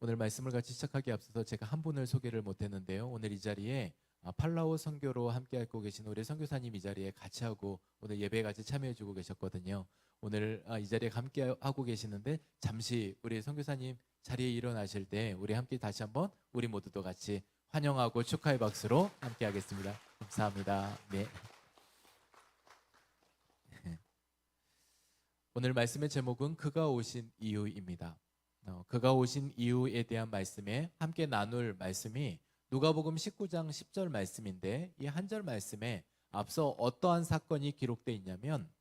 오늘 말씀을 같이 시작하기 앞서서 제가 한 분을 소개를 못했는데요. 오늘 이 자리에 팔라우 선교로 함께하고 계신 우리 선교사님 이 자리에 같이 하고 오늘 예배에 같이 참여해주고 계셨거든요. 오늘 이 자리에 함께하고 계시는데 잠시 우리 선교사님 자리에 일어나실 때 우리 함께 다시 한번 우리 모두도 같이 환영하고 축하의 박수로 함께하겠습니다. 감사합니다. 네. 오늘 말씀의 제목은 그가 오신 이유입니다. 그가 오신 이유에 대한 말씀에 함께 나눌 말씀이 누가복음 19장 10절 말씀인데 이 한 절 말씀에 앞서 어떠한 사건이 기록되어 있냐면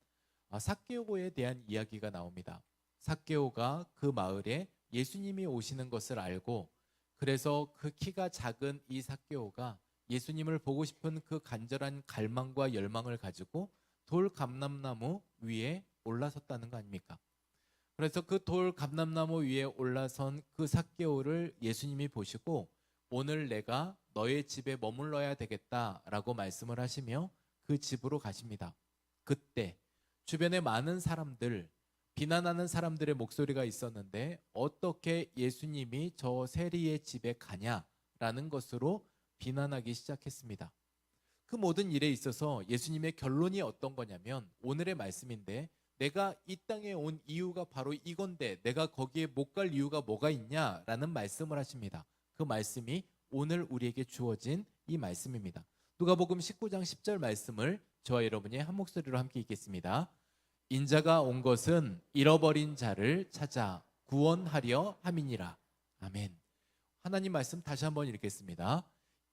삭개오에 대한 이야기가 나옵니다. 삭개오가 그 마을에 예수님이 오시는 것을 알고 그래서 그 키가 작은 이 삭개오가 예수님을 보고 싶은 그 간절한 갈망과 열망을 가지고 돌 감람나무 위에 올라섰다는 거 아닙니까? 그래서 그 돌 감람나무 위에 올라선 그 삭개오를 예수님이 보시고 오늘 내가 너의 집에 머물러야 되겠다라고 말씀을 하시며 그 집으로 가십니다. 그때 주변에 많은 사람들, 비난하는 사람들의 목소리가 있었는데 어떻게 예수님이 저 세리의 집에 가냐라는 것으로 비난하기 시작했습니다. 그 모든 일에 있어서 예수님의 결론이 어떤 거냐면 오늘의 말씀인데 내가 이 땅에 온 이유가 바로 이건데 내가 거기에 못 갈 이유가 뭐가 있냐라는 말씀을 하십니다. 그 말씀이 오늘 우리에게 주어진 이 말씀입니다. 누가복음 19장 10절 말씀을 저와 여러분이 한 목소리로 함께 읽겠습니다. 인자가 온 것은 잃어버린 자를 찾아 구원하려 함이니라. 아멘. 하나님 말씀 다시 한번 읽겠습니다.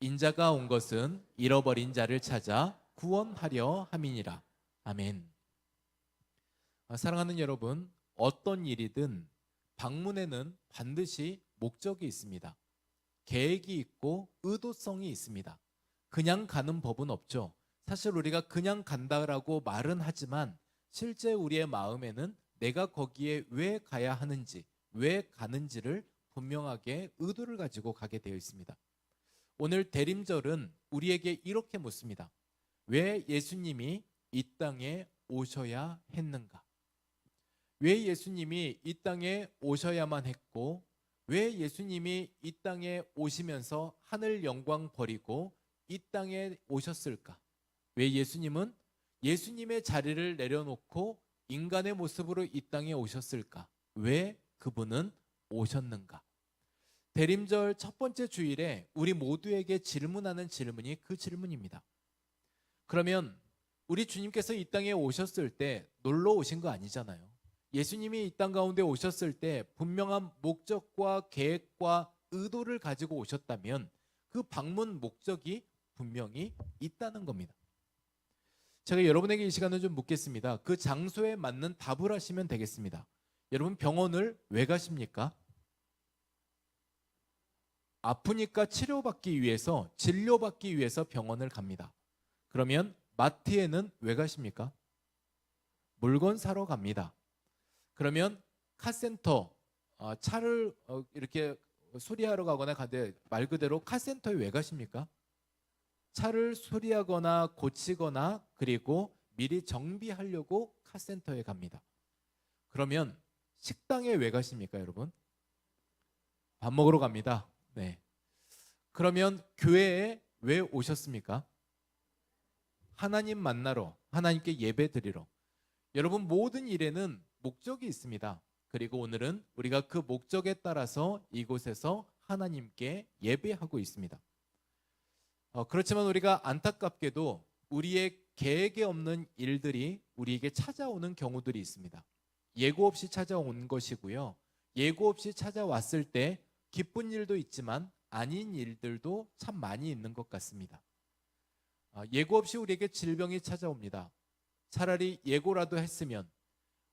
인자가 온 것은 잃어버린 자를 찾아 구원하려 함이니라. 아멘. 사랑하는 여러분, 어떤 일이든 방문에는 반드시 목적이 있습니다. 계획이 있고 의도성이 있습니다. 그냥 가는 법은 없죠. 사실 우리가 그냥 간다라고 말은 하지만 실제 우리의 마음에는 내가 거기에 왜 가야 하는지, 왜 가는지를 분명하게 의도를 가지고 가게 되어 있습니다. 오늘 대림절은 우리에게 이렇게 묻습니다. 왜 예수님이 이 땅에 오셔야 했는가? 왜 예수님이 이 땅에 오셔야만 했고 왜 예수님이 이 땅에 오시면서 하늘 영광 버리고 이 땅에 오셨을까? 왜 예수님은 예수님의 자리를 내려놓고 인간의 모습으로 이 땅에 오셨을까? 왜 그분은 오셨는가? 대림절 첫 번째 주일에 우리 모두에게 질문하는 질문이 그 질문입니다. 그러면 우리 주님께서 이 땅에 오셨을 때 놀러 오신 거 아니잖아요. 예수님이 이 땅 가운데 오셨을 때 분명한 목적과 계획과 의도를 가지고 오셨다면 그 방문 목적이 분명히 있다는 겁니다. 제가 여러분에게 이 시간을 좀 묻겠습니다. 그 장소에 맞는 답을 하시면 되겠습니다. 여러분 병원을 왜 가십니까? 아프니까 치료받기 위해서, 진료받기 위해서 병원을 갑니다. 그러면 마트에는 왜 가십니까? 물건 사러 갑니다. 그러면 카센터, 차를 이렇게 수리하러 가거나 가는데 말 그대로 카센터에 왜 가십니까? 차를 수리하거나 고치거나 그리고 미리 정비하려고 카센터에 갑니다. 그러면 식당에 왜 가십니까, 여러분? 밥 먹으러 갑니다. 네. 그러면 교회에 왜 오셨습니까? 하나님 만나러, 하나님께 예배 드리러. 여러분 모든 일에는 목적이 있습니다. 그리고 오늘은 우리가 그 목적에 따라서 이곳에서 하나님께 예배하고 있습니다. 그렇지만 우리가 안타깝게도 우리의 계획에 없는 일들이 우리에게 찾아오는 경우들이 있습니다. 예고 없이 찾아온 것이고요. 예고 없이 찾아왔을 때 기쁜 일도 있지만 아닌 일들도 참 많이 있는 것 같습니다. 예고 없이 우리에게 질병이 찾아옵니다. 차라리 예고라도 했으면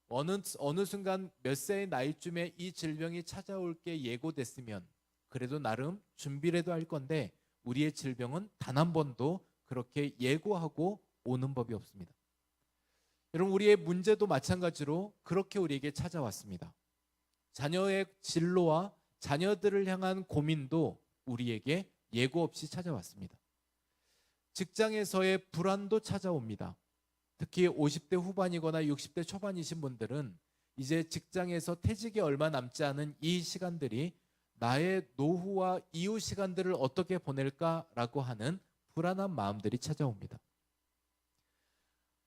어느 순간 몇 세의 나이쯤에 이 질병이 찾아올 게 예고됐으면 그래도 나름 준비라도 할 건데 우리의 질병은 단 한 번도 그렇게 예고하고 오는 법이 없습니다. 여러분 우리의 문제도 마찬가지로 그렇게 우리에게 찾아왔습니다. 자녀의 진로와 자녀들을 향한 고민도 우리에게 예고 없이 찾아왔습니다. 직장에서의 불안도 찾아옵니다. 특히 50대 후반이거나 60대 초반이신 분들은 이제 직장에서 퇴직이 얼마 남지 않은 이 시간들이 나의 노후와 이후 시간들을 어떻게 보낼까라고 하는 불안한 마음들이 찾아옵니다.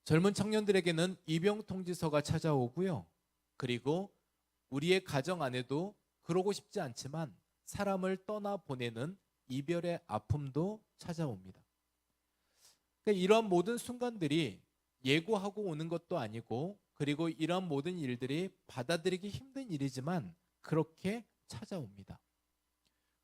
젊은 청년들에게는 입영 통지서가 찾아오고요. 그리고 우리의 가정 안에도 그러고 싶지 않지만 사람을 떠나 보내는 이별의 아픔도 찾아옵니다. 그러니까 이러한 모든 순간들이 예고하고 오는 것도 아니고, 그리고 이러한 모든 일들이 받아들이기 힘든 일이지만 그렇게 찾아옵니다.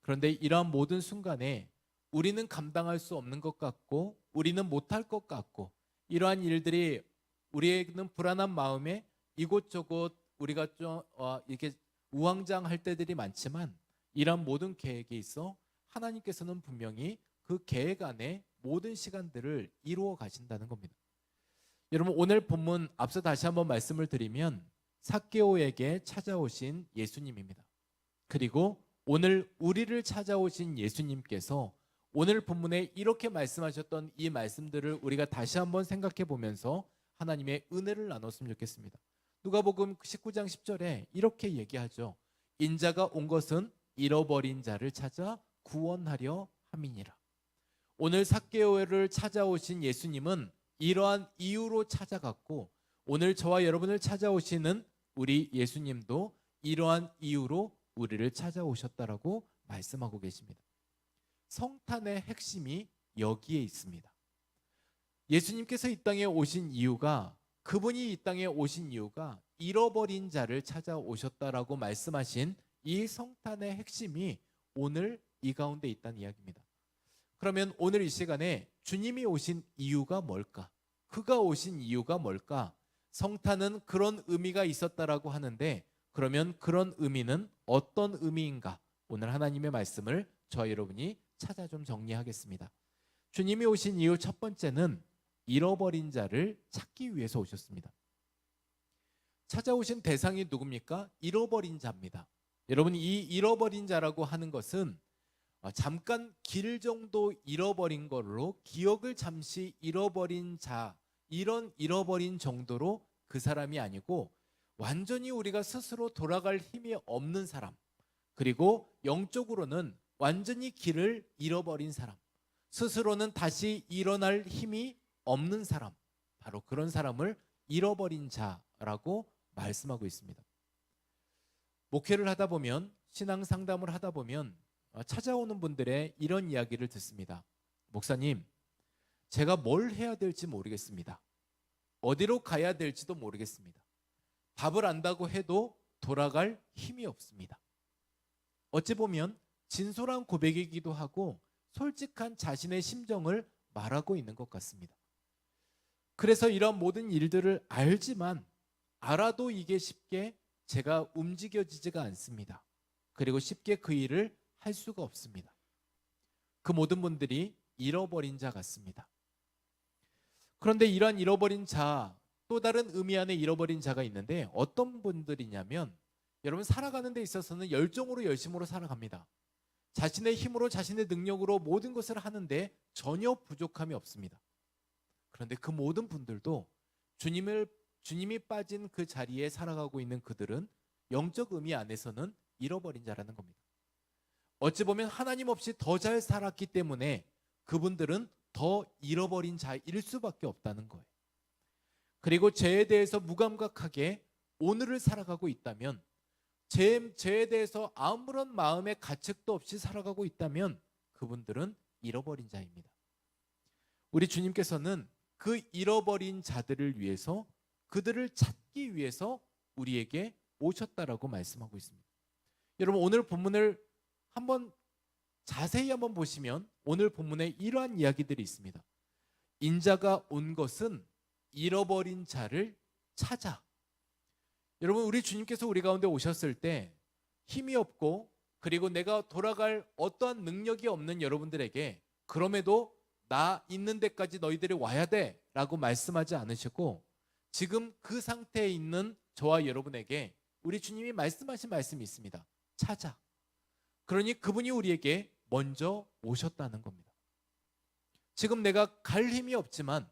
그런데 이러한 모든 순간에 우리는 감당할 수 없는 것 같고, 우리는 못할 것 같고, 이러한 일들이 우리에게는 불안한 마음에 이곳저곳 우리가 좀 이렇게 우왕좌왕할 때들이 많지만, 이러한 모든 계획에 있어 하나님께서는 분명히 그 계획 안에 모든 시간들을 이루어 가신다는 겁니다. 여러분, 오늘 본문 앞서 다시 한번 말씀을 드리면 삭개오에게 찾아오신 예수님입니다. 그리고 오늘 우리를 찾아오신 예수님께서 오늘 본문에 이렇게 말씀하셨던 이 말씀들을 우리가 다시 한번 생각해 보면서 하나님의 은혜를 나눴으면 좋겠습니다. 누가복음 19장 10절에 이렇게 얘기하죠. 인자가 온 것은 잃어버린 자를 찾아 구원하려 함이니라. 오늘 삭개오를 찾아오신 예수님은 이러한 이유로 찾아갔고, 오늘 저와 여러분을 찾아오시는 우리 예수님도 이러한 이유로 우리를 찾아오셨다라고 말씀하고 계십니다. 성탄의 핵심이 여기에 있습니다. 예수님께서 이 땅에 오신 이유가, 그분이 이 땅에 오신 이유가 잃어버린 자를 찾아오셨다라고 말씀하신 이 성탄의 핵심이 오늘 이 가운데 있다는 이야기입니다. 그러면 오늘 이 시간에 주님이 오신 이유가 뭘까? 그가 오신 이유가 뭘까? 성탄은 그런 의미가 있었다라고 하는데, 그러면 그런 의미는 어떤 의미인가? 오늘 하나님의 말씀을 저와 여러분이 찾아 좀 정리하겠습니다. 주님이 오신 이유 첫 번째는 잃어버린 자를 찾기 위해서 오셨습니다. 찾아오신 대상이 누굽니까? 잃어버린 자입니다. 여러분, 이 잃어버린 자라고 하는 것은 잠깐 길 정도 잃어버린 걸로, 기억을 잠시 잃어버린 자, 이런 잃어버린 정도로 그 사람이 아니고 완전히 우리가 스스로 돌아갈 힘이 없는 사람, 그리고 영적으로는 완전히 길을 잃어버린 사람, 스스로는 다시 일어날 힘이 없는 사람, 바로 그런 사람을 잃어버린 자라고 말씀하고 있습니다. 목회를 하다 보면, 신앙 상담을 하다 보면 찾아오는 분들의 이런 이야기를 듣습니다. 목사님, 제가 뭘 해야 될지 모르겠습니다. 어디로 가야 될지도 모르겠습니다. 답을 안다고 해도 돌아갈 힘이 없습니다. 어찌 보면 진솔한 고백이기도 하고 솔직한 자신의 심정을 말하고 있는 것 같습니다. 그래서 이런 모든 일들을 알지만, 알아도 이게 쉽게 제가 움직여지지가 않습니다. 그리고 쉽게 그 일을 할 수가 없습니다. 그 모든 분들이 잃어버린 자 같습니다. 그런데 이러한 잃어버린 자, 또 다른 의미 안에 잃어버린 자가 있는데 어떤 분들이냐면, 여러분, 살아가는 데 있어서는 열정으로 열심으로 살아갑니다. 자신의 힘으로, 자신의 능력으로 모든 것을 하는데 전혀 부족함이 없습니다. 그런데 그 모든 분들도 주님이 빠진 그 자리에 살아가고 있는 그들은 영적 의미 안에서는 잃어버린 자라는 겁니다. 어찌 보면 하나님 없이 더 잘 살았기 때문에 그분들은 더 잃어버린 자일 수밖에 없다는 거예요. 그리고 죄에 대해서 무감각하게 오늘을 살아가고 있다면, 죄에 대해서 아무런 마음의 가책도 없이 살아가고 있다면 그분들은 잃어버린 자입니다. 우리 주님께서는 그 잃어버린 자들을 위해서, 그들을 찾기 위해서 우리에게 오셨다라고 말씀하고 있습니다. 여러분, 오늘 본문을 자세히 한번 보시면 오늘 본문에 이러한 이야기들이 있습니다. 인자가 온 것은 잃어버린 자를 찾아. 여러분, 우리 주님께서 우리 가운데 오셨을 때 힘이 없고, 그리고 내가 돌아갈 어떠한 능력이 없는 여러분들에게 그럼에도 나 있는 데까지 너희들이 와야 돼 라고 말씀하지 않으시고, 지금 그 상태에 있는 저와 여러분에게 우리 주님이 말씀하신 말씀이 있습니다. 찾아. 그러니 그분이 우리에게 먼저 오셨다는 겁니다. 지금 내가 갈 힘이 없지만,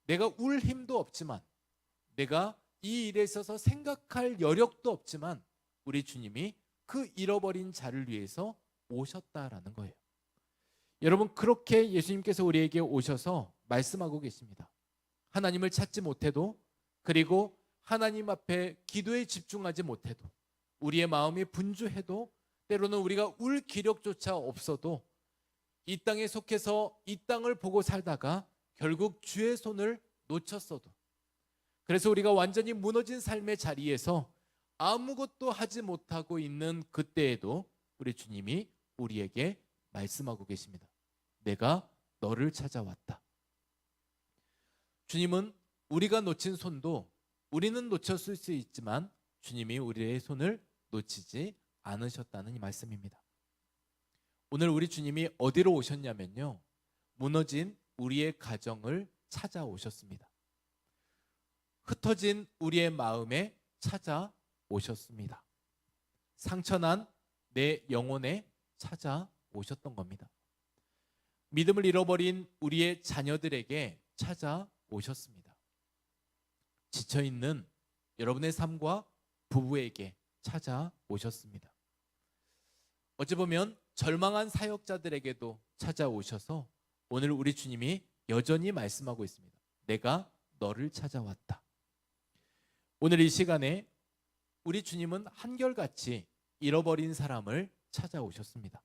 내가 울 힘도 없지만, 내가 이 일에 있어서 생각할 여력도 없지만 우리 주님이 그 잃어버린 자를 위해서 오셨다라는 거예요. 여러분, 그렇게 예수님께서 우리에게 오셔서 말씀하고 계십니다. 하나님을 찾지 못해도, 그리고 하나님 앞에 기도에 집중하지 못해도, 우리의 마음이 분주해도, 때로는 우리가 울 기력조차 없어도 이 땅에 속해서 이 땅을 보고 살다가 결국 주의 손을 놓쳤어도, 그래서 우리가 완전히 무너진 삶의 자리에서 아무것도 하지 못하고 있는 그때에도 우리 주님이 우리에게 말씀하고 계십니다. 내가 너를 찾아왔다. 주님은 우리가 놓친 손도 우리는 놓쳤을 수 있지만 주님이 우리의 손을 놓치지 않으셨다는 이 말씀입니다. 오늘 우리 주님이 어디로 오셨냐면요, 무너진 우리의 가정을 찾아오셨습니다. 흩어진 우리의 마음에 찾아오셨습니다. 상처난 내 영혼에 찾아오셨던 겁니다. 믿음을 잃어버린 우리의 자녀들에게 찾아오셨습니다. 지쳐있는 여러분의 삶과 부부에게 찾아오셨습니다. 어찌 보면 절망한 사역자들에게도 찾아오셔서 오늘 우리 주님이 여전히 말씀하고 있습니다. 내가 너를 찾아왔다. 오늘 이 시간에 우리 주님은 한결같이 잃어버린 사람을 찾아오셨습니다.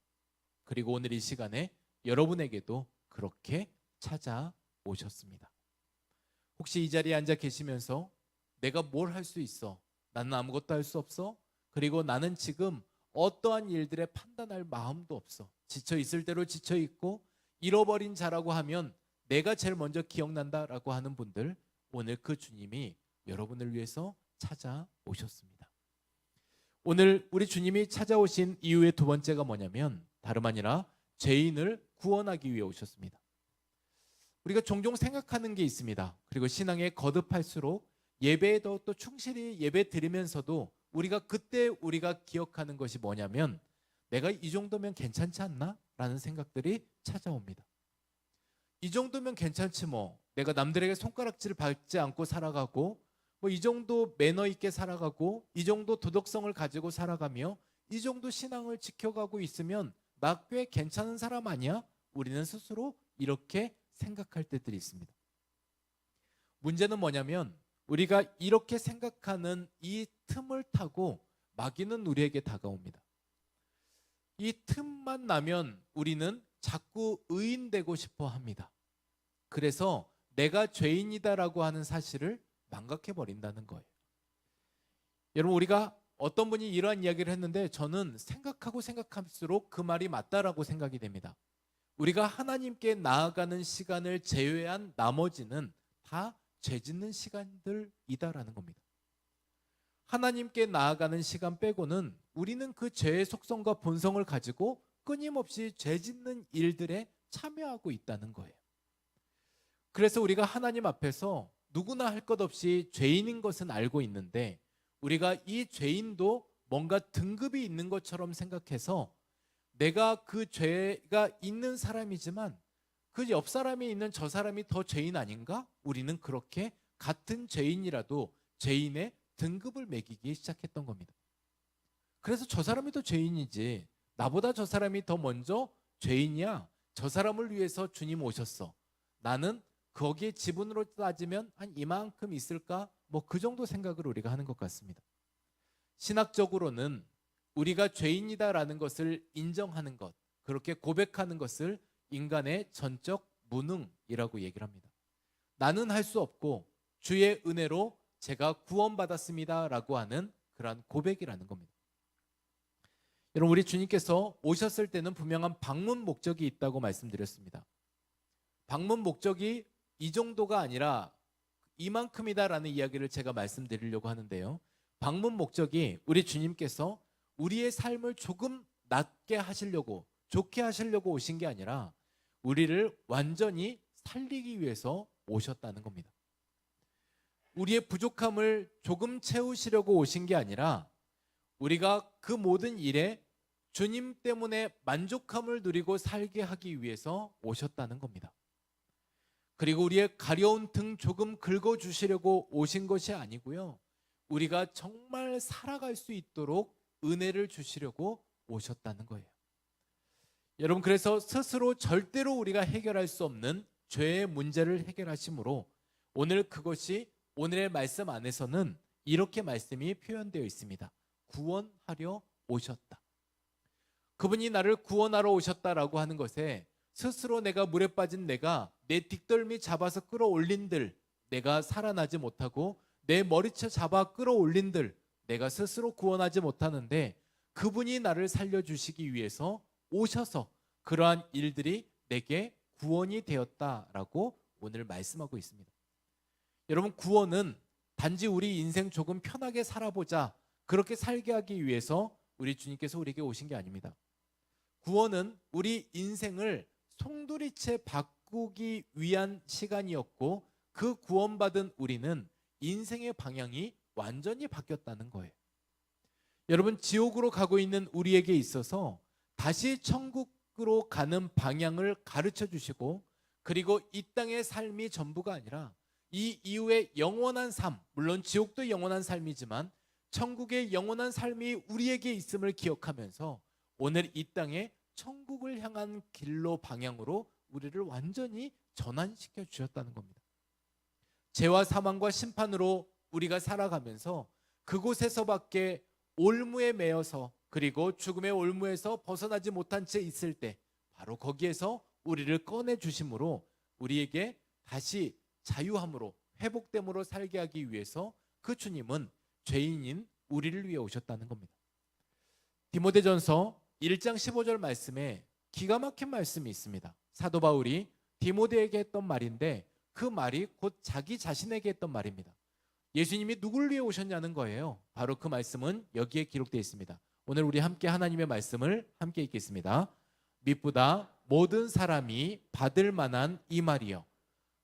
그리고 오늘 이 시간에 여러분에게도 그렇게 찾아오셨습니다. 혹시 이 자리에 앉아 계시면서 내가 뭘 할 수 있어? 나는 아무것도 할 수 없어? 그리고 나는 지금 어떠한 일들에 판단할 마음도 없어. 지쳐 있을 대로 지쳐 있고 잃어버린 자라고 하면 내가 제일 먼저 기억난다라고 하는 분들, 오늘 그 주님이 여러분을 위해서 찾아오셨습니다. 오늘 우리 주님이 찾아오신 이유의 두 번째가 뭐냐면 다름 아니라 죄인을 구원하기 위해 오셨습니다. 우리가 종종 생각하는 게 있습니다. 그리고 신앙에 거듭할수록 예배에 더 또 충실히 예배 드리면서도 그때 우리가 기억하는 것이 뭐냐면 내가 이 정도면 괜찮지 않나? 라는 생각들이 찾아옵니다. 이 정도면 괜찮지 뭐. 내가 남들에게 손가락질 받지 않고 살아가고 이 정도 매너 있게 살아가고 이 정도 도덕성을 가지고 살아가며 이 정도 신앙을 지켜가고 있으면 나 꽤 괜찮은 사람 아니야? 우리는 스스로 이렇게 생각할 때들이 있습니다. 문제는 뭐냐면 우리가 이렇게 생각하는 이 틈을 타고 마귀는 우리에게 다가옵니다. 이 틈만 나면 우리는 자꾸 의인되고 싶어 합니다. 그래서 내가 죄인이다라고 하는 사실을 망각해버린다는 거예요. 여러분, 우리가 어떤 분이 이러한 이야기를 했는데 저는 생각하고 생각할수록 그 말이 맞다라고 생각이 됩니다. 우리가 하나님께 나아가는 시간을 제외한 나머지는 다 죄짓는 시간들이다라는 겁니다. 하나님께 나아가는 시간 빼고는 우리는 그 죄의 속성과 본성을 가지고 끊임없이 죄짓는 일들에 참여하고 있다는 거예요. 그래서 우리가 하나님 앞에서 누구나 할 것 없이 죄인인 것은 알고 있는데 우리가 이 죄인도 뭔가 등급이 있는 것처럼 생각해서 내가 그 죄가 있는 사람이지만 그 옆 사람이 있는 저 사람이 더 죄인 아닌가? 우리는 그렇게 같은 죄인이라도 죄인의 등급을 매기기 시작했던 겁니다. 그래서 저 사람이 더 죄인이지, 나보다 저 사람이 더 먼저 죄인이야. 저 사람을 위해서 주님 오셨어. 나는 거기에 지분으로 따지면 한 이만큼 있을까? 그 정도 생각을 우리가 하는 것 같습니다. 신학적으로는 우리가 죄인이다라는 것을 인정하는 것, 그렇게 고백하는 것을 인간의 전적 무능이라고 얘기를 합니다. 나는 할 수 없고 주의 은혜로 제가 구원받았습니다라고 하는 그러한 고백이라는 겁니다. 여러분, 우리 주님께서 오셨을 때는 분명한 방문 목적이 있다고 말씀드렸습니다. 방문 목적이 이 정도가 아니라 이만큼이다라는 이야기를 제가 말씀드리려고 하는데요. 방문 목적이 우리 주님께서 우리의 삶을 조금 낫게 하시려고, 좋게 하시려고 오신 게 아니라 우리를 완전히 살리기 위해서 오셨다는 겁니다. 우리의 부족함을 조금 채우시려고 오신 게 아니라 우리가 그 모든 일에 주님 때문에 만족함을 누리고 살게 하기 위해서 오셨다는 겁니다. 그리고 우리의 가려운 등 조금 긁어주시려고 오신 것이 아니고요. 우리가 정말 살아갈 수 있도록 은혜를 주시려고 오셨다는 거예요. 여러분, 그래서 스스로 절대로 우리가 해결할 수 없는 죄의 문제를 해결하심으로 오늘 그것이 오늘의 말씀 안에서는 이렇게 말씀이 표현되어 있습니다. 구원하려 오셨다. 그분이 나를 구원하러 오셨다라고 하는 것에 스스로 내가 물에 빠진 내가 내 뒷덜미 잡아서 끌어올린들 내가 살아나지 못하고 내 머리채 잡아 끌어올린들 내가 스스로 구원하지 못하는데 그분이 나를 살려주시기 위해서 오셔서 그러한 일들이 내게 구원이 되었다라고 오늘 말씀하고 있습니다. 여러분, 구원은 단지 우리 인생 조금 편하게 살아보자 그렇게 살게 하기 위해서 우리 주님께서 우리에게 오신 게 아닙니다. 구원은 우리 인생을 송두리째 바꾸기 위한 시간이었고 그 구원받은 우리는 인생의 방향이 완전히 바뀌었다는 거예요. 여러분, 지옥으로 가고 있는 우리에게 있어서 다시 천국으로 가는 방향을 가르쳐 주시고 그리고 이 땅의 삶이 전부가 아니라 이 이후의 영원한 삶, 물론 지옥도 영원한 삶이지만 천국의 영원한 삶이 우리에게 있음을 기억하면서 오늘 이 땅에 천국을 향한 길로 방향으로 우리를 완전히 전환시켜 주셨다는 겁니다. 죄와 사망과 심판으로 우리가 살아가면서 그곳에서밖에 올무에 매여서 그리고 죽음의 올무에서 벗어나지 못한 채 있을 때 바로 거기에서 우리를 꺼내 주심으로 우리에게 다시 자유함으로 회복됨으로 살게 하기 위해서 그 주님은 죄인인 우리를 위해 오셨다는 겁니다. 디모데전서 1장 15절 말씀에 기가 막힌 말씀이 있습니다. 사도 바울이 디모데에게 했던 말인데 그 말이 곧 자기 자신에게 했던 말입니다. 예수님이 누구를 위해 오셨냐는 거예요. 바로 그 말씀은 여기에 기록되어 있습니다. 오늘 우리 함께 하나님의 말씀을 함께 읽겠습니다. 밑보다 모든 사람이 받을 만한 이 말이요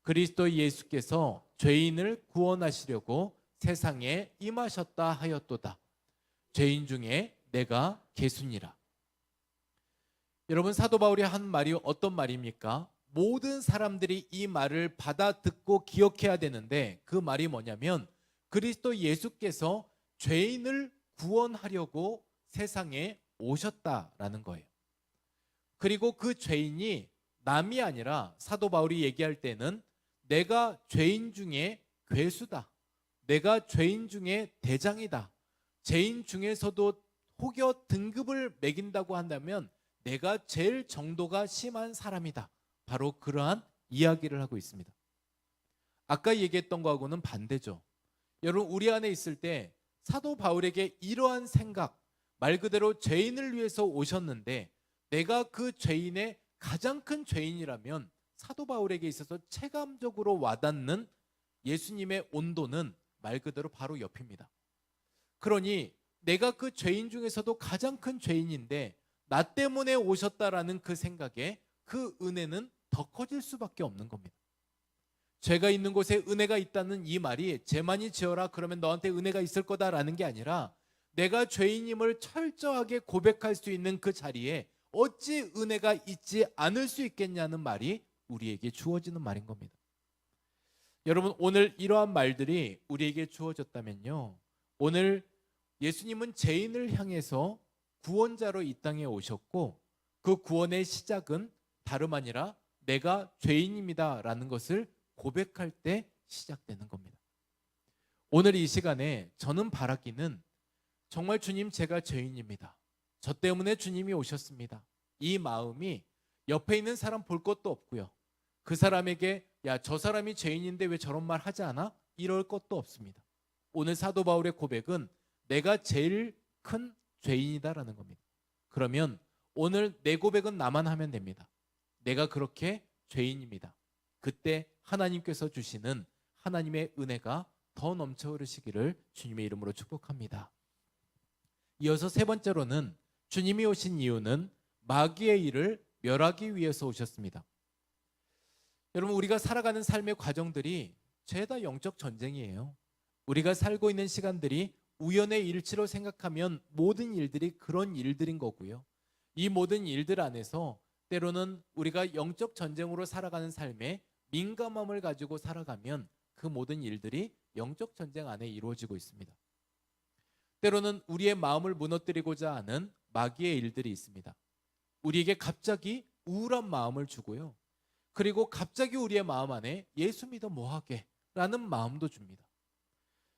그리스도 예수께서 죄인을 구원하시려고 세상에 임하셨다 하였도다. 죄인 중에 내가 개순이라. 여러분, 사도 바울이 한 말이 어떤 말입니까? 모든 사람들이 이 말을 받아 듣고 기억해야 되는데 그 말이 뭐냐면 그리스도 예수께서 죄인을 구원하려고 세상에 오셨다라는 거예요. 그리고 그 죄인이 남이 아니라 사도 바울이 얘기할 때는 내가 죄인 중에 괴수다. 내가 죄인 중에 대장이다. 죄인 중에서도 혹여 등급을 매긴다고 한다면 내가 제일 정도가 심한 사람이다. 바로 그러한 이야기를 하고 있습니다. 아까 얘기했던 거하고는 반대죠. 여러분, 우리 안에 있을 때 사도 바울에게 이러한 생각, 말 그대로 죄인을 위해서 오셨는데 내가 그 죄인의 가장 큰 죄인이라면 사도 바울에게 있어서 체감적으로 와닿는 예수님의 온도는 말 그대로 바로 옆입니다. 그러니 내가 그 죄인 중에서도 가장 큰 죄인인데 나 때문에 오셨다라는 그 생각에 그 은혜는 더 커질 수밖에 없는 겁니다. 죄가 있는 곳에 은혜가 있다는 이 말이 죄만이 지어라 그러면 너한테 은혜가 있을 거다라는 게 아니라 내가 죄인임을 철저하게 고백할 수 있는 그 자리에 어찌 은혜가 있지 않을 수 있겠냐는 말이 우리에게 주어지는 말인 겁니다. 여러분, 오늘 이러한 말들이 우리에게 주어졌다면요, 오늘 예수님은 죄인을 향해서 구원자로 이 땅에 오셨고 그 구원의 시작은 다름 아니라 내가 죄인입니다 라는 것을 고백할 때 시작되는 겁니다. 오늘 이 시간에 저는 바라기는 정말 주님, 제가 죄인입니다. 저 때문에 주님이 오셨습니다. 이 마음이 옆에 있는 사람 볼 것도 없고요. 그 사람에게 야, 저 사람이 죄인인데 왜 저런 말 하지 않아? 이럴 것도 없습니다. 오늘 사도 바울의 고백은 내가 제일 큰 죄인이다라는 겁니다. 그러면 오늘 내 고백은 나만 하면 됩니다. 내가 그렇게 죄인입니다. 그때 하나님께서 주시는 하나님의 은혜가 더 넘쳐 흐르시기를 주님의 이름으로 축복합니다. 이어서 세 번째로는 주님이 오신 이유는 마귀의 일을 멸하기 위해서 오셨습니다. 여러분, 우리가 살아가는 삶의 과정들이 죄다 영적 전쟁이에요. 우리가 살고 있는 시간들이 우연의 일치로 생각하면 모든 일들이 그런 일들인 거고요. 이 모든 일들 안에서 때로는 우리가 영적 전쟁으로 살아가는 삶에 민감함을 가지고 살아가면 그 모든 일들이 영적 전쟁 안에 이루어지고 있습니다. 때로는 우리의 마음을 무너뜨리고자 하는 마귀의 일들이 있습니다. 우리에게 갑자기 우울한 마음을 주고요. 그리고 갑자기 우리의 마음 안에 예수 믿어 뭐하게 라는 마음도 줍니다.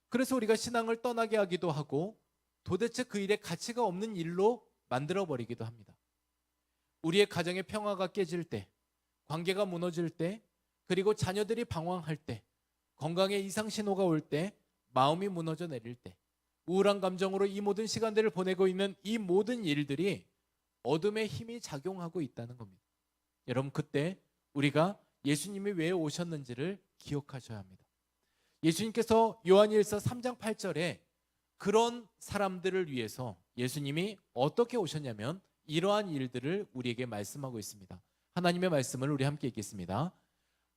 그래서 우리가 신앙을 떠나게 하기도 하고 도대체 그 일에 가치가 없는 일로 만들어버리기도 합니다. 우리의 가정의 평화가 깨질 때, 관계가 무너질 때, 그리고 자녀들이 방황할 때, 건강에 이상 신호가 올 때, 마음이 무너져 내릴 때, 우울한 감정으로 이 모든 시간들을 보내고 있는 이 모든 일들이 어둠의 힘이 작용하고 있다는 겁니다. 여러분, 그때 우리가 예수님이 왜 오셨는지를 기억하셔야 합니다. 예수님께서 요한일서 3장 8절에 그런 사람들을 위해서 예수님이 어떻게 오셨냐면 이러한 일들을 우리에게 말씀하고 있습니다. 하나님의 말씀을 우리 함께 읽겠습니다.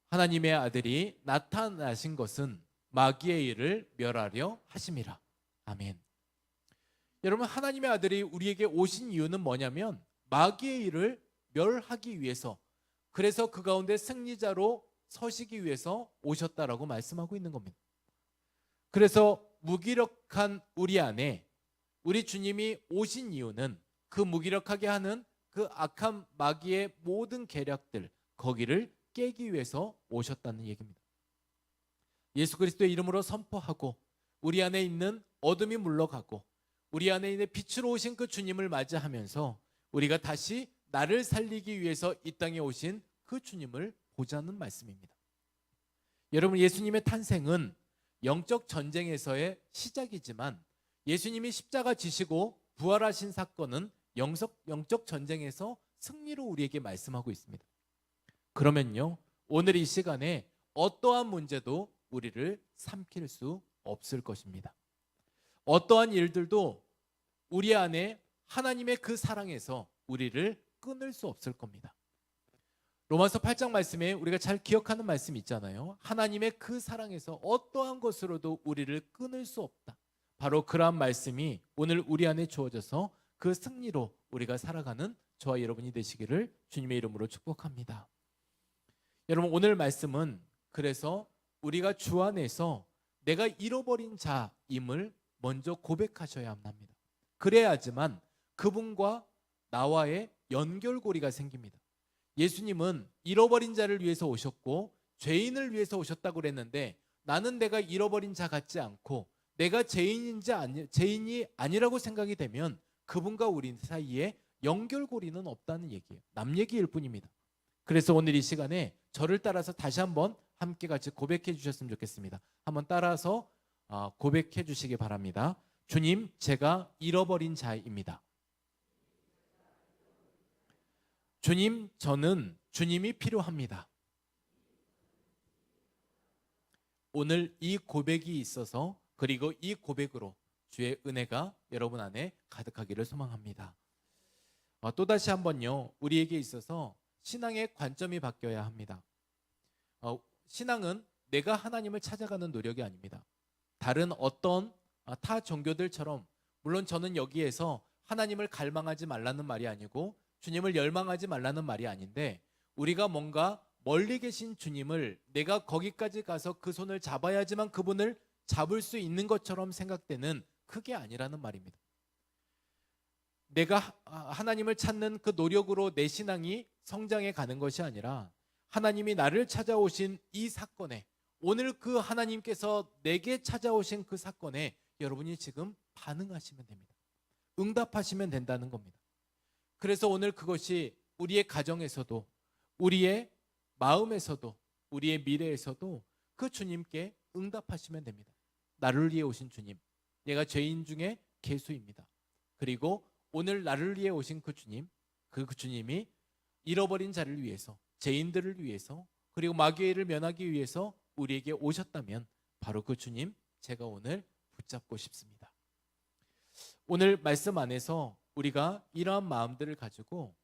하나님의 아들이 나타나신 것은 마귀의 일을 멸하려 하심이라. 아멘. 여러분, 하나님의 아들이 우리에게 오신 이유는 뭐냐면 마귀의 일을 멸하기 위해서, 그래서 그 가운데 승리자로 서시기 위해서 오셨다라고 말씀하고 있는 겁니다. 그래서 무기력한 우리 안에 우리 주님이 오신 이유는 그 무기력하게 하는 그 악한 마귀의 모든 계략들, 거기를 깨기 위해서 오셨다는 얘기입니다. 예수 그리스도의 이름으로 선포하고 우리 안에 있는 어둠이 물러가고 우리 안에 있는 빛으로 오신 그 주님을 맞이하면서 우리가 다시 나를 살리기 위해서 이 땅에 오신 그 주님을 보자는 말씀입니다. 여러분, 예수님의 탄생은 영적 전쟁에서의 시작이지만 예수님이 십자가 지시고 부활하신 사건은 영적 전쟁에서 승리로 우리에게 말씀하고 있습니다. 그러면요, 오늘 이 시간에 어떠한 문제도 우리를 삼킬 수 없을 것입니다. 어떠한 일들도 우리 안에 하나님의 그 사랑에서 우리를 끊을 수 없을 겁니다. 로마서 8장 말씀에 우리가 잘 기억하는 말씀 있잖아요. 하나님의 그 사랑에서 어떠한 것으로도 우리를 끊을 수 없다. 바로 그러한 말씀이 오늘 우리 안에 주어져서 그 승리로 우리가 살아가는 저와 여러분이 되시기를 주님의 이름으로 축복합니다. 여러분, 오늘 말씀은 그래서 우리가 주 안에서 내가 잃어버린 자임을 먼저 고백하셔야 합니다. 그래야지만 그분과 나와의 연결고리가 생깁니다. 예수님은 잃어버린 자를 위해서 오셨고 죄인을 위해서 오셨다고 그랬는데 나는 내가 잃어버린 자 같지 않고 내가 죄인이 아니라고 생각이 되면 그분과 우리 사이에 연결고리는 없다는 얘기예요. 남 얘기일 뿐입니다. 그래서 오늘 이 시간에 저를 따라서 다시 한번 함께 같이 고백해 주셨으면 좋겠습니다. 한번 따라서 고백해 주시기 바랍니다. 주님, 제가 잃어버린 자입니다. 주님, 저는 주님이 필요합니다. 오늘 이 고백이 있어서 그리고 이 고백으로 주의 은혜가 여러분 안에 가득하기를 소망합니다. 또다시 한번요, 우리에게 있어서 신앙의 관점이 바뀌어야 합니다. 신앙은 내가 하나님을 찾아가는 노력이 아닙니다. 다른 어떤 타 종교들처럼, 물론 저는 여기에서 하나님을 갈망하지 말라는 말이 아니고 주님을 열망하지 말라는 말이 아닌데, 우리가 뭔가 멀리 계신 주님을 내가 거기까지 가서 그 손을 잡아야지만 그분을 잡을 수 있는 것처럼 생각되는, 그게 아니라는 말입니다. 내가 하나님을 찾는 그 노력으로 내 신앙이 성장해 가는 것이 아니라 하나님이 나를 찾아오신 이 사건에, 오늘 그 하나님께서 내게 찾아오신 그 사건에 여러분이 지금 반응하시면 됩니다. 응답하시면 된다는 겁니다. 그래서 오늘 그것이 우리의 가정에서도, 우리의 마음에서도, 우리의 미래에서도 그 주님께 응답하시면 됩니다. 나를 위해 오신 주님, 내가 죄인 중에 괴수입니다. 그리고 오늘 나를 위해 오신 그 주님, 그 주님이 잃어버린 자를 위해서, 죄인들을 위해서, 그리고 마귀의 일을 면하기 위해서 우리에게 오셨다면 바로 그 주님, 제가 오늘 붙잡고 싶습니다. 오늘 말씀 안에서 우리가 이러한 마음들을 가지고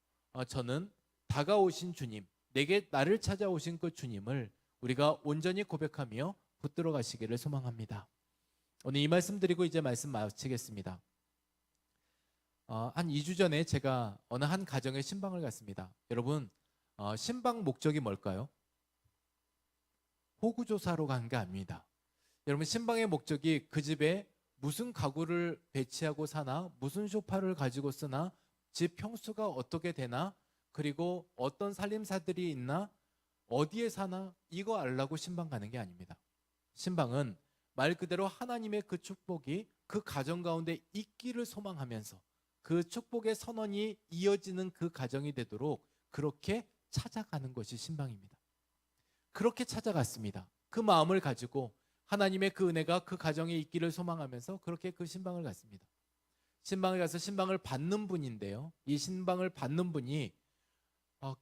저는 다가오신 주님, 내게 나를 찾아오신 그 주님을 우리가 온전히 고백하며 붙들어 가시기를 소망합니다. 오늘 이 말씀 드리고 이제 말씀 마치겠습니다. 한 2주 전에 제가 어느 한 가정에 신방을 갔습니다. 여러분, 신방 목적이 뭘까요? 호구조사로 간 게 아닙니다. 여러분, 신방의 목적이 그 집에 무슨 가구를 배치하고 사나, 무슨 소파를 가지고 쓰나, 집 평수가 어떻게 되나, 그리고 어떤 살림사들이 있나, 어디에 사나, 이거 알라고 신방 가는 게 아닙니다. 신방은 말 그대로 하나님의 그 축복이 그 가정 가운데 있기를 소망하면서 그 축복의 선언이 이어지는 그 가정이 되도록 그렇게 찾아가는 것이 신방입니다. 그렇게 찾아갔습니다. 그 마음을 가지고 하나님의 그 은혜가 그 가정에 있기를 소망하면서 그렇게 그 신방을 갔습니다. 신방에 가서 신방을 받는 분인데요, 이 신방을 받는 분이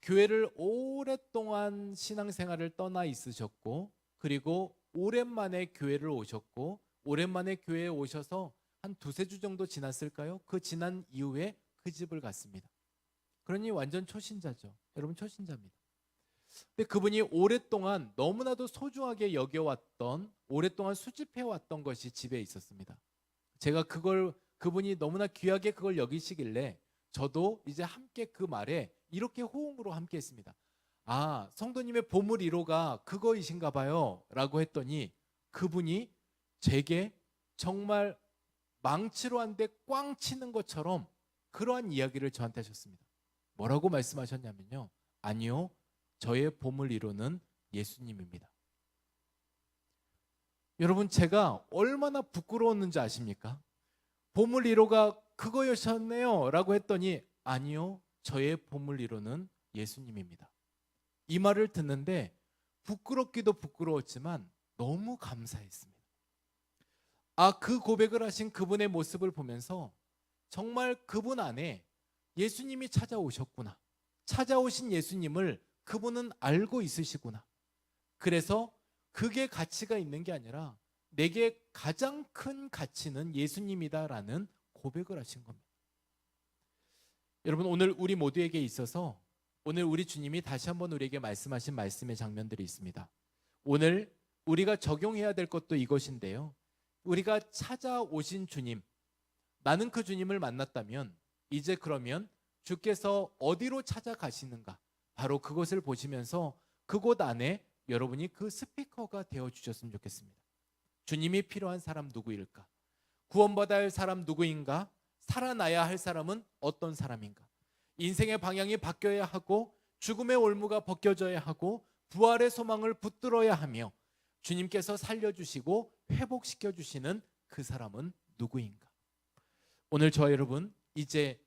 교회를 오랫동안 신앙생활을 떠나 있으셨고, 그리고 오랜만에 교회를 오셨고, 오랜만에 교회에 오셔서 한 두세 주 정도 지났을까요? 그 지난 이후에 그 집을 갔습니다. 그러니 완전 초신자죠. 여러분, 초신자입니다. 근데 그분이 오랫동안 너무나도 소중하게 여겨왔던, 오랫동안 수집해왔던 것이 집에 있었습니다. 제가 그분이 너무나 귀하게 그걸 여기시길래 저도 이제 함께 그 말에 이렇게 호응으로 함께 했습니다. 아, 성도님의 보물 1호가 그거이신가 봐요 라고 했더니 그분이 제게 정말 망치로 한 대 꽝 치는 것처럼 그러한 이야기를 저한테 하셨습니다. 뭐라고 말씀하셨냐면요, 아니요, 저의 보물 1호는 예수님입니다. 여러분, 제가 얼마나 부끄러웠는지 아십니까? 보물 1호가 그거였었네요 라고 했더니 아니요, 저의 보물 1호는 예수님입니다. 이 말을 듣는데 부끄럽기도 부끄러웠지만 너무 감사했습니다. 그 고백을 하신 그분의 모습을 보면서 정말 그분 안에 예수님이 찾아오셨구나, 찾아오신 예수님을 그분은 알고 있으시구나. 그래서 그게 가치가 있는 게 아니라 내게 가장 큰 가치는 예수님이다라는 고백을 하신 겁니다. 여러분, 오늘 우리 모두에게 있어서 오늘 우리 주님이 다시 한번 우리에게 말씀하신 말씀의 장면들이 있습니다. 오늘 우리가 적용해야 될 것도 이것인데요, 우리가 찾아오신 주님, 나는 그 주님을 만났다면 이제 그러면 주께서 어디로 찾아가시는가, 바로 그것을 보시면서 그곳 안에 여러분이 그 스피커가 되어주셨으면 좋겠습니다. 주님이 필요한 사람 누구일까? 구원받아야 할 사람 누구인가? 살아나야 할 사람은 어떤 사람인가? 인생의 방향이 바뀌어야 하고 죽음의 올무가 벗겨져야 하고 부활의 소망을 붙들어야 하며 주님께서 살려주시고 회복시켜주시는 그 사람은 누구인가? 오늘 저와 여러분, 이제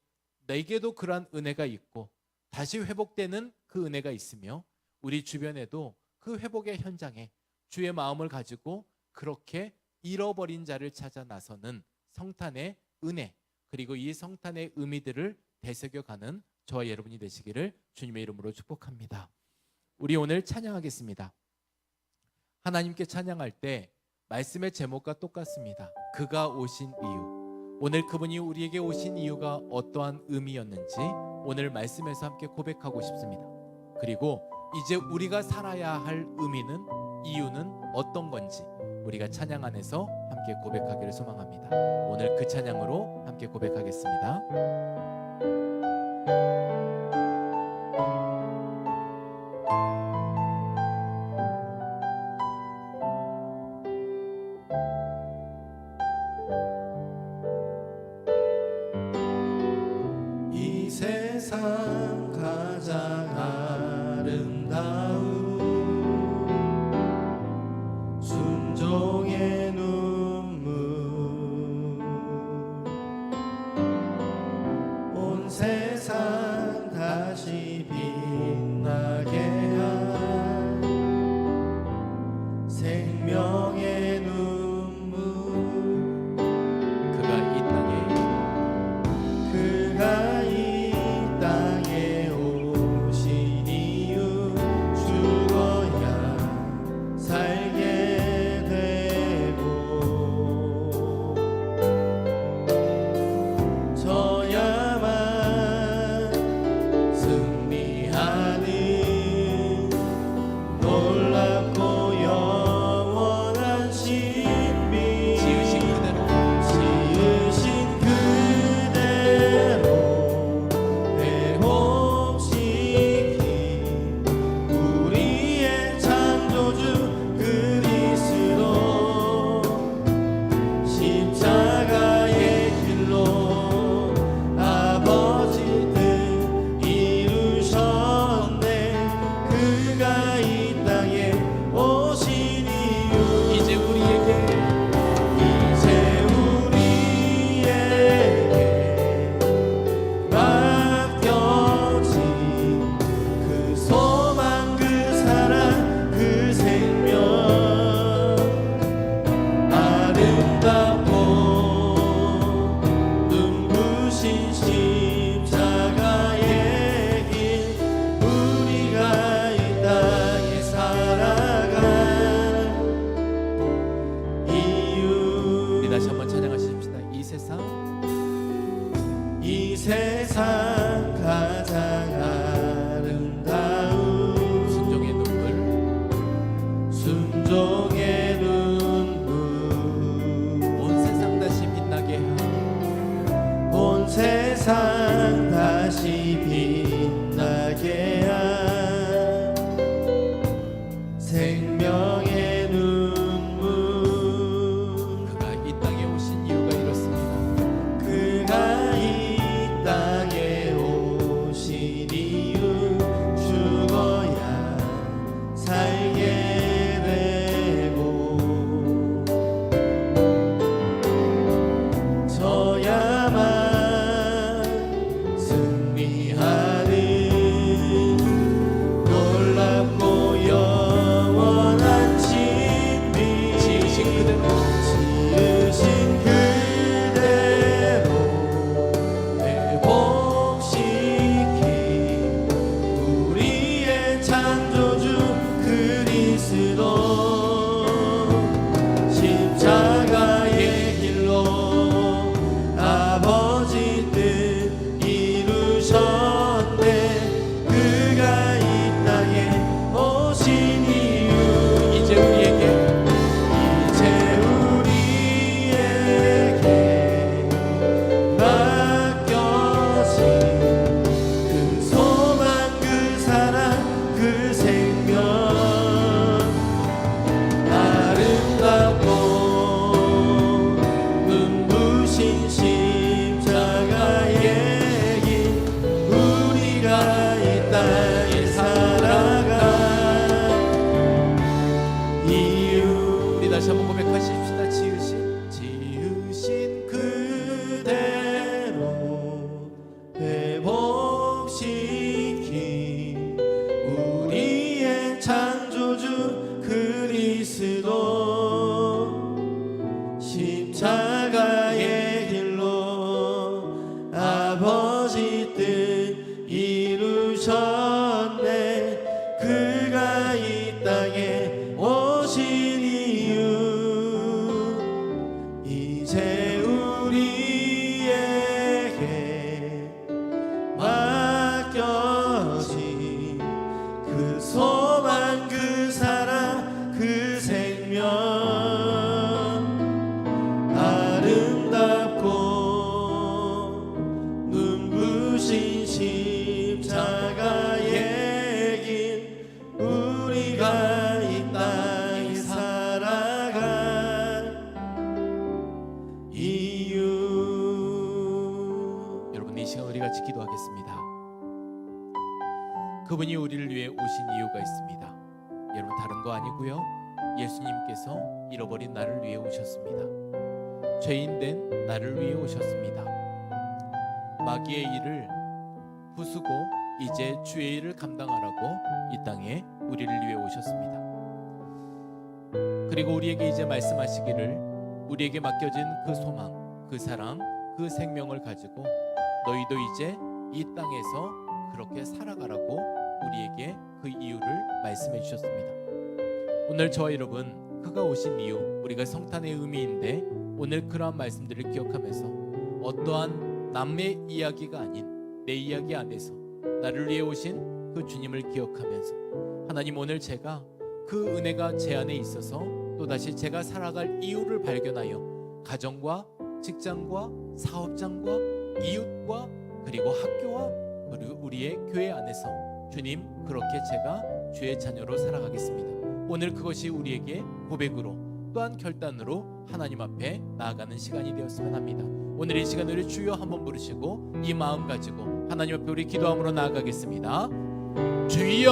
내게도 그러한 은혜가 있고 다시 회복되는 그 은혜가 있으며 우리 주변에도 그 회복의 현장에 주의 마음을 가지고 그렇게 잃어버린 자를 찾아 나서는 성탄의 은혜, 그리고 이 성탄의 의미들을 되새겨가는 저와 여러분이 되시기를 주님의 이름으로 축복합니다. 우리 오늘 찬양하겠습니다. 하나님께 찬양할 때 말씀의 제목과 똑같습니다. 그가 오신 이유. 오늘 그분이 우리에게 오신 이유가 어떠한 의미였는지 오늘 말씀에서 함께 고백하고 싶습니다. 그리고 이제 우리가 살아야 할 의미는, 이유는 어떤 건지 우리가 찬양 안에서 함께 고백하기를 소망합니다. 오늘 그 찬양으로 함께 고백하겠습니다. 이 세상 가장 아름다운 순종의 눈물, 온 세상 다시 빛나게 한 생명의 눈물, 그가 이 땅에 그가 이 땅에 오신 이유, 죽어야 살게 되고 져야만 승리하리라. 세상 가장 아름다운 순종의 눈물, 순종의 눈물 온 세상 다시 빛나게 한 온 세상 다시 빛나게 한 생명의 눈물 그가 이 땅에 오신 이유가 이렇습니다. 그가 이 땅에 오신 이유 죽어야 살게 되고 져야만 승리하는 놀랍고 영원한 진리 지으신 그대로 지으신 그대로 회복시킨 우리의 창조주 그리스도 십자가의 길로 아버지 뜻 이루셨네 그가 이 땅에 오신 이유 이제 우리에게 이제 우리에게 맡겨진 그 소망 그 사랑 그 생명 아름답고 눈부신 십자가의 길 우리가 이 땅에 살아가 이유 우리 다시 한번 고백하십시다. 지으신 그대로 회복시킨 우리의 창조주 그리스도 십자가의 길로 아버지 뜻 이루셨네 그가 이 땅에 오신 이유 이제 우리에게 맡겨진 그 소망 그 사랑 그 생명 아름답고 눈부신 십자가의 길 우리가 이 땅에 살아갈 이유 여러분, 이 시간 우리 같이 기도하겠습니다. 그분이 우리를 위해 오신 이유가 있습니다. 여러분, 다른 거 아니고요. 예수님께서 잃어버린 나를 위해 오셨습니다. 죄인된 나를 위해 오셨습니다. 마귀의 일을 부수고 이제 주의 일을 감당하라고 이 땅에 우리를 위해 오셨습니다. 그리고 우리에게 이제 말씀하시기를 우리에게 맡겨진 그 소망, 그 사랑, 그 생명을 가지고 너희도 이제 이 땅에서 그렇게 살아가라고 우리에게 그 이유를 말씀해 주셨습니다. 오늘 저와 여러분, 그가 오신 이유, 우리가 성탄의 의미인데 오늘 그러한 말씀들을 기억하면서 어떠한 남의 이야기가 아닌 내 이야기 안에서 나를 위해 오신 그 주님을 기억하면서 하나님, 오늘 제가 그 은혜가 제 안에 있어서 또다시 제가 살아갈 이유를 발견하여 가정과 직장과 사업장과 이웃과 그리고 학교와 그리고 우리의 교회 안에서 주님, 그렇게 제가 주의 자녀로 살아가겠습니다. 오늘 그것이 우리에게 고백으로 또한 결단으로 하나님 앞에 나아가는 시간이 되었으면 합니다. 오늘 이 시간 우리 주여 한번 부르시고 이 마음 가지고 하나님 앞에 우리 기도함으로 나아가겠습니다. 주여